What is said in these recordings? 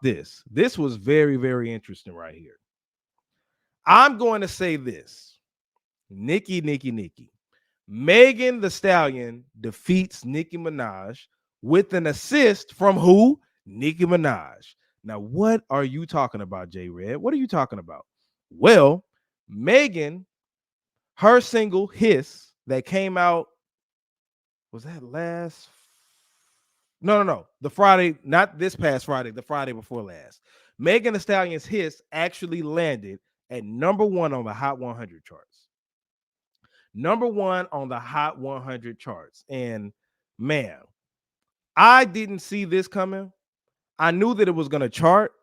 this. This was very, very interesting right here. I'm going to say this. Nicki. Megan Thee Stallion defeats Nicki Minaj with an assist from who? Nicki Minaj. Now, what are you talking about, J Red? What are you talking about? Well, Megan, her single HISS that came out, was that last? No. The Friday, not this past Friday, the Friday before last. Megan Thee Stallion's HISS actually landed at #1 on the Hot 100 charts. #1 on the Hot 100 charts. And man, I didn't see this coming. I knew that it was going to chart,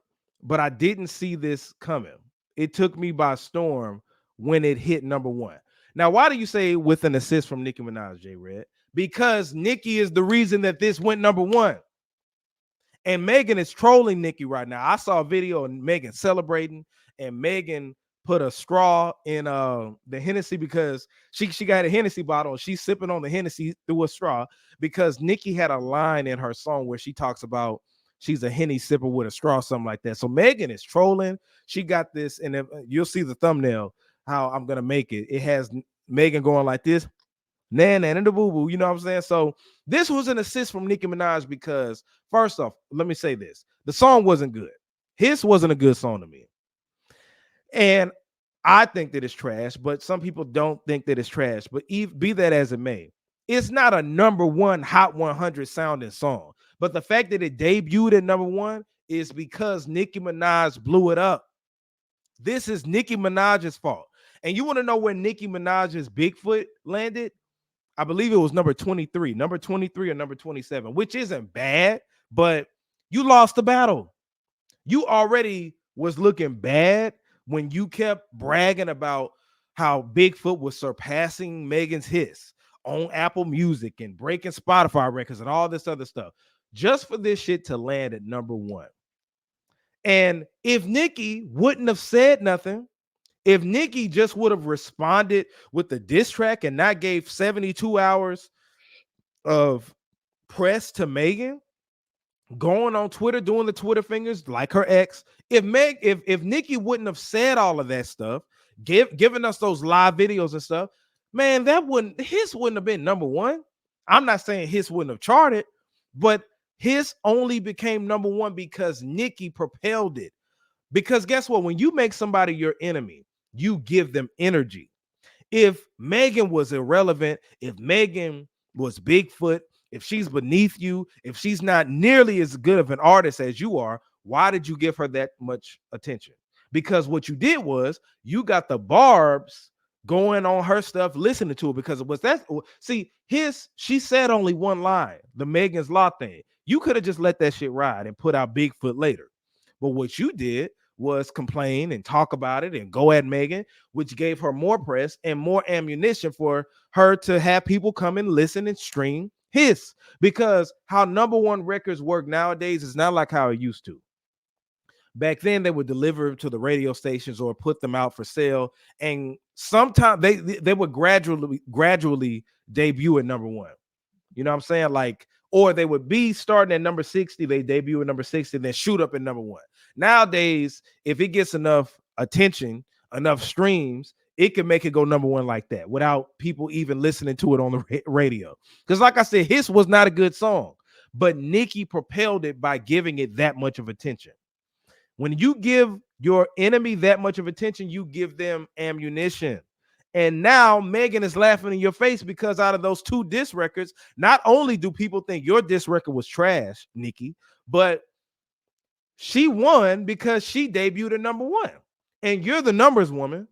but I didn't see this coming. It took me by storm when it hit #1. Now, why do you say with an assist from Nicki Minaj, J Red? Because Nicki is the reason that this went #1. And Megan is trolling Nicki right now. I saw a video of Megan celebrating, and Megan put a straw in the Hennessy because she got a Hennessy bottle and she's sipping on the Hennessy through a straw because Nicki had a line in her song where she talks about she's a Henny sipper with a straw, something like that. So Megan is trolling. She got this, and you'll see the thumbnail how I'm gonna make it. It has Megan going like this, nan and the boo boo. You know what I'm saying? So this was an assist from Nicki Minaj because first off, let me say this: the song wasn't good. His wasn't a good song to me. And I think that it's trash, but some people don't think that it's trash. But be that as it may, it's not a #1 Hot 100 sounding song. But the fact that it debuted at #1 is because Nicki Minaj blew it up. This is Nicki Minaj's fault. And you want to know where Nicki Minaj's Bigfoot landed? I believe it was #23 or #27, which isn't bad, but you lost the battle. You already was looking bad when you kept bragging about how Bigfoot was surpassing Megan's HISS on Apple Music and breaking Spotify records and all this other stuff, just for this shit to land at #1. And if Nicki wouldn't have said nothing, if Nicki just would have responded with the diss track and not gave 72 hours of press to Megan, going on Twitter, doing the Twitter fingers like her ex. If Nicki wouldn't have said all of that stuff, giving us those live videos and stuff, man, HISS wouldn't have been #1. I'm not saying HISS wouldn't have charted, but HISS only became #1 because Nicki propelled it. Because guess what? When you make somebody your enemy, you give them energy. If Megan was irrelevant, if Megan was Bigfoot, if she's beneath you, if she's not nearly as good of an artist as you are, why did you give her that much attention? Because what you did was you got the barbs going on her stuff, listening to it because it was that. See, she said only one line, the Megan's Law thing. You could have just let that shit ride and put out Bigfoot later. But what you did was complain and talk about it and go at Megan, which gave her more press and more ammunition for her to have people come and listen and stream HISS. Because how #1 records work nowadays is not like how it used to. Back then, they would deliver to the radio stations or put them out for sale, and sometimes they would gradually debut at #1. You know what I'm saying? Like, or they would be starting at #60, they debut at #60, then shoot up at #1. Nowadays, if it gets enough attention, enough streams, it can make it go #1 like that without people even listening to it on the radio. Because, like I said, HISS was not a good song, but Nicki propelled it by giving it that much of attention. When you give your enemy that much of attention, you give them ammunition. And now Megan is laughing in your face because out of those 2 diss records, not only do people think your diss record was trash, Nicki, but she won because she debuted at #1. And you're the numbers woman.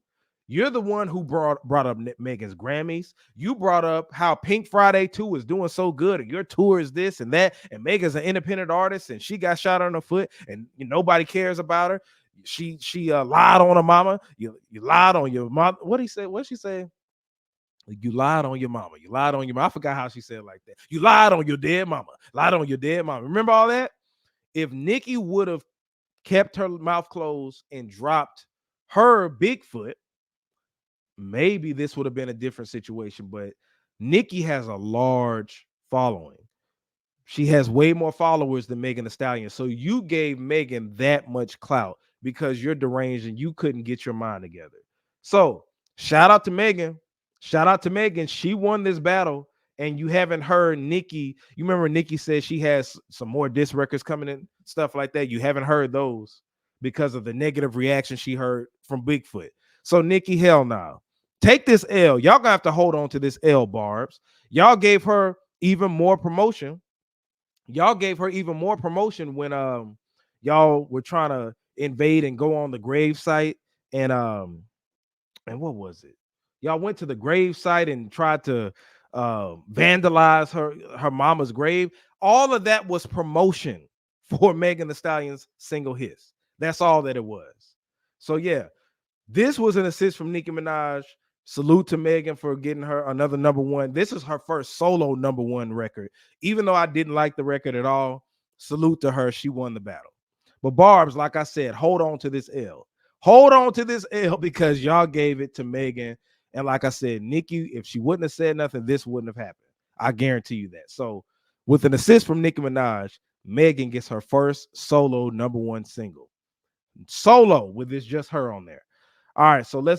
You're the one who brought up Megan's Grammys. You brought up how Pink Friday 2 is doing so good, and your tour is this and that. And Megan's an independent artist, and she got shot on her foot, and nobody cares about her. She lied on her mama. You lied on your mom. What he said? What she say? You lied on your mama. You lied on your mama. I forgot how she said it like that. You lied on your dead mama. Lied on your dead mama. Remember all that? If Nicki would have kept her mouth closed and dropped her Bigfoot, maybe this would have been a different situation. But Nicki has a large following. She has way more followers than Megan Thee Stallion. So you gave Megan that much clout because you're deranged and you couldn't get your mind together. So shout out to Megan. Shout out to Megan. She won this battle. And you haven't heard Nicki. You remember Nicki said she has some more diss records coming in, stuff like that. You haven't heard those because of the negative reaction she heard from Bigfoot. So Nicki, hell no. Take this L. Y'all gonna have to hold on to this L, Barbs. Y'all gave her even more promotion. Y'all gave her even more promotion when y'all were trying to invade and go on the grave site and what was it? Y'all went to the grave site and tried to vandalize her mama's grave. All of that was promotion for Megan Thee Stallion's single Hiss. That's all that it was. So yeah, this was an assist from Nicki Minaj. Salute to Megan for getting her another number one. This is her first solo number one record. Even though I didn't like the record at all, salute to her. She won the battle. But Barbs, like I said, hold on to this L. Hold on to this L because y'all gave it to Megan. And like I said, Nicki, if she wouldn't have said nothing, this wouldn't have happened. I guarantee you that. So with an assist from Nicki Minaj, Megan gets her first solo number one single. Solo with this just her on there. All right, so let's